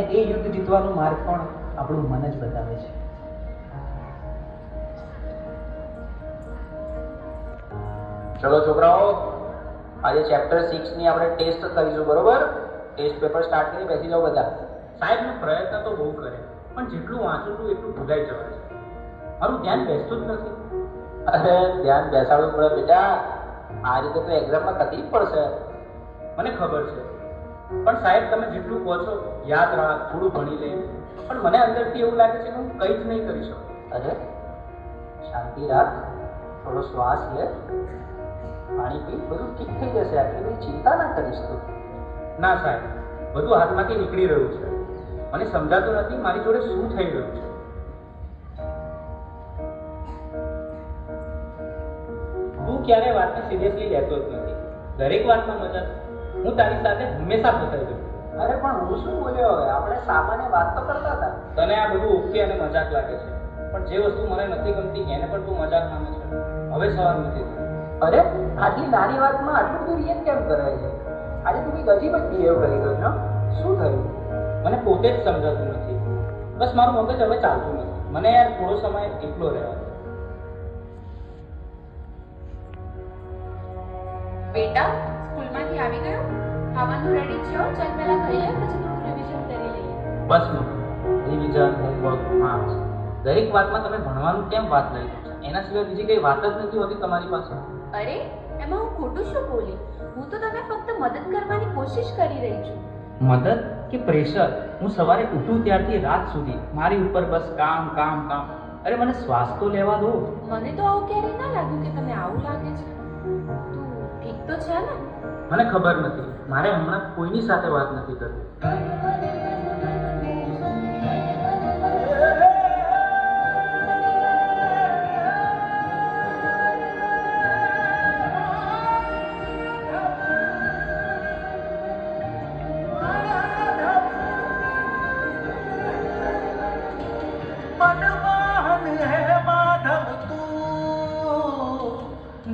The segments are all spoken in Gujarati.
એ યુદ્ધ જીતવાનો માર્ગ પણ આપણું મન જ બતાવે છે. ચલો છોકરાઓ, આજે ચેપ્ટર 6 ની આપણે ટેસ્ટ કરીશું, બરોબર? ટેસ્ટ પેપર સ્ટાર્ટ કરી બેસી જાઓ બધા. સાહેબ નો પ્રયત્ન તો બહુ કરે, પણ જેટલું વાંચું છું એટલું ભૂલાઈ જવાય છે. મારું ધ્યાન બેસતું જ નથી. અરે ધ્યાન બેસાડવું પડે બેટા, આ રીતે તો એક્ઝામમાં તકલીફ પડશે. મને ખબર છે, પણ સાહેબ તમે જેટલું કહો છો યાદ રાખ, થોડું ભણી લે, પણ મને અંદરથી એવું લાગે છે કે હું કંઈ જ નહીં કરી શકું. અરે શાંતિ રાખ, થોડો શ્વાસ લે, પાણી પી, બધું ઠીક થઈ જશે. આટલી બધી ચિંતા ના કરીશ તું. ના સાહેબ, બધું હાથમાંથી નીકળી રહ્યું છે. મને સમજાતું નથી મારી જોડે શું થઈ રહ્યું છે. તું ક્યારે વાતને સિરિયસલી લેતો જ નથી, દરેક વાતમાં મજાક. હું તારી સાથે હંમેશા ફસાઈ જાઉં. અરે પણ હું શું બોલ્યો? હવે આપણે સામાન્ય વાત તો કરતા હતા. તને આ બધું ઓકે અને મજાક લાગે છે, પણ જે વસ્તુ મને નથી ગમતી એને પણ તું મજાક માને છે. હવે સવાલ નથી થયો. અરે આટલી નાની વાતમાં આટલું બધું રિએક્ટ કેમ કરાય છે? આજે તું કંઈક અજીબ જ બિહેવ કરી ગયો છો. શું થયું? મને પોતે જ સમજાતું નથી. બસ મારું મગજ હવે ચાલતું નથી. મને યાર થોડો સમય એકલો રહેવા દે. બેટા, સ્કૂલમાંથી આવી ગયો? ખાવાનું રેડી છે, ચાલ પહેલા ખાઈ લે, પછી થોડું રિવિઝન કરી લઈએ. બસ રિવિઝન, હોમવર્ક, માર્ક્સ, દરેક વાતમાં તમે ભણવાનું કેમ વાત લઈ લો છો? એના સિવાય બીજી કઈ વાત જ નથી હોતી તમારી પાસે. અરે એમાં હું ખોટું શું બોલી? હું તો તમને ફક્ત મદદ કરવાની કોશિશ કરી રહી છું. મદદ કે પ્રેશર? હું સવારે ઉઠું ત્યારથી રાત સુધી મારી ઉપર બસ કામ કામ કામ. અરે મને શ્વાસ તો લેવા દો. મને તો આવું ક્યારેય ના લાગ્યું કે તમને આવું લાગે છે. તું ઠીક તો છે ને? મને ખબર નથી, મારે હમણાં કોઈની સાથે વાત નથી કરવી.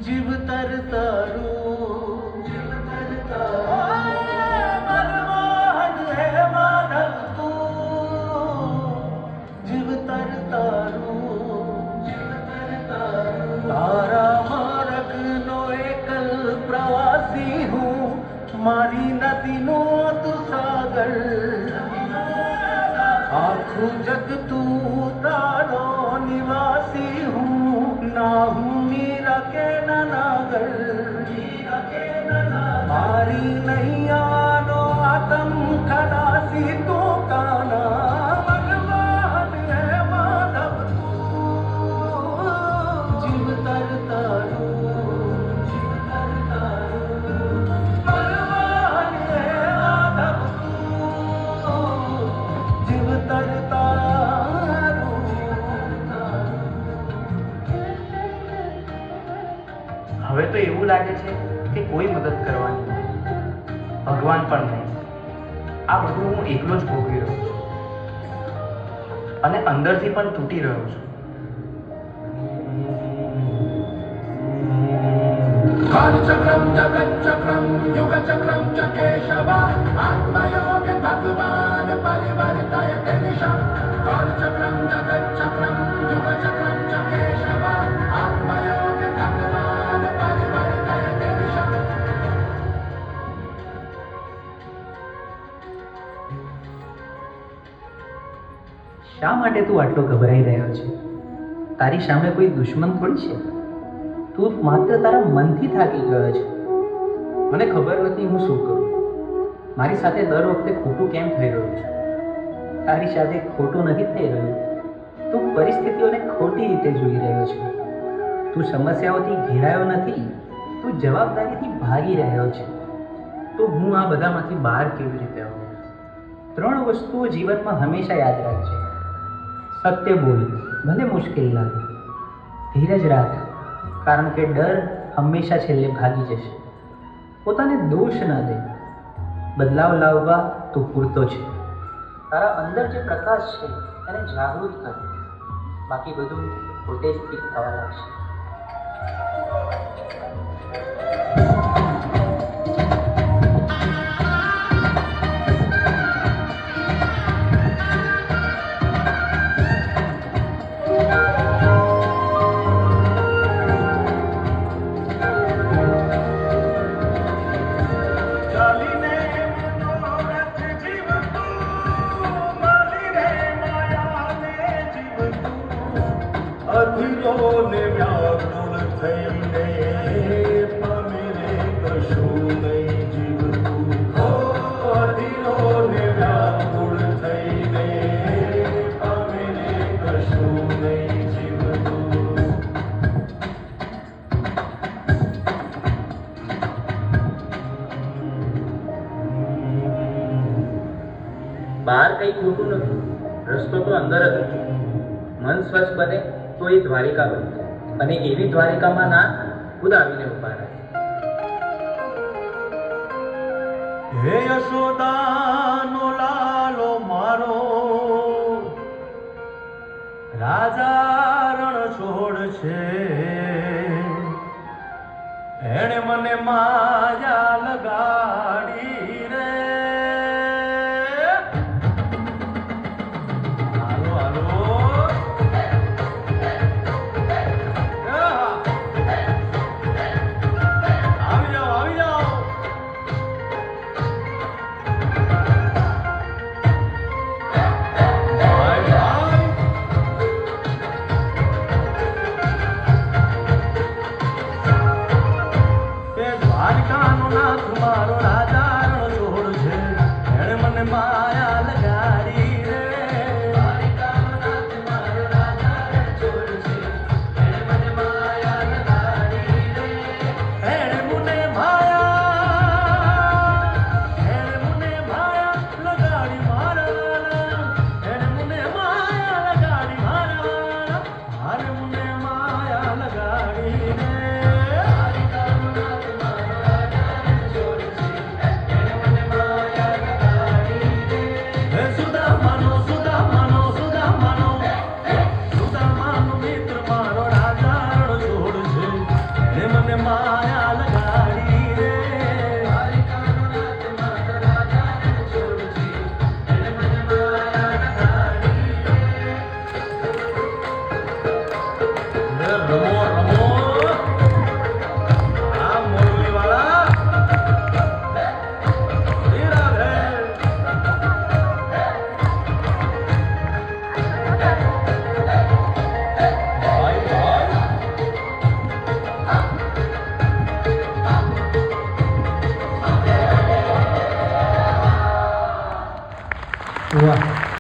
जीव तर तारू, जीव तर तारू, मनमोहन है माधव तू, जीव तर तारू, जीव तर तारू, तारा मार्ग नो एकल प्रवासी हूँ, मारी नदी नो तू सागर, आँखों जग तू तारो निवासी हूँ, ना हूँ मीरा के नागर, मारी नैया नो आतम खलासी तू काना, मनमोहन है माधव तू, जीव तर तारू, जीव तर तारू, मनमोहन है माधव तू, जीव तर तारू. હવે તો એવું લાગે છે કે કોઈ મદદ કરવાની નથી, ભગવાન પણ નહીં. આ બધું હું એકલો જ ભોગવી રહ્યો છું અને અંદરથી પણ તૂટી રહ્યો છું. कालचक्रम जगच्चक्रम युगचक्रम च केशव आत्मयोग भगवान परिवर्तय दिशा कालचक्रम जगच्चक्रम युगचक्रम च केशव आत्मयोग भगवान परिवर्तय दिशा. શા માટે તું આટલો ગભરાઈ રહ્યો છે? તારી સામે કોઈ દુશ્મન થોડી છે. તું માત્ર તારા મનથી થાકી ગયો છે. મને ખબર નથી હું શું કરું. મારી સાથે દર વખતે ખોટું કેમ થઈ રહ્યું છે? તારી સાથે ખોટું નથી થઈ રહ્યું. તું પરિસ્થિતિઓને ખોટી રીતે જોઈ રહ્યો છે. તું સમસ્યાઓથી ઘેરાયો નથી, તું જવાબદારીથી ભાગી રહ્યો છે. તો હું આ બધામાંથી બહાર કેવી રીતે આવું? 3 વસ્તુઓ જીવનમાં હંમેશા યાદ રાખજે. સત્ય બોલ, ભલે મુશ્કેલ લાગે. ધીરજ રાખ, કારણ કે ડર હંમેશા છેલ્લે ભાગી જશે. પોતાને દોષ ન દે. બદલાવ લાવવા તું પૂરતો છે. તારા અંદર જે પ્રકાશ છે એને જાગૃત કર, બાકી બધું પોતે જ ઠીક થવા લાગશે. કંઈ ખોટું નથી. રસ્તો તો અંદર જ છે. મન સ્વચ્છ બને તો એ દ્વારિકા બને, અને એવી દ્વારિકામાં ના ખુદ આવીને ઉભા રહે. હે યશોદાનો લાલો મારો, રાજા રણ છોડ છે, એણે મને માયા લગા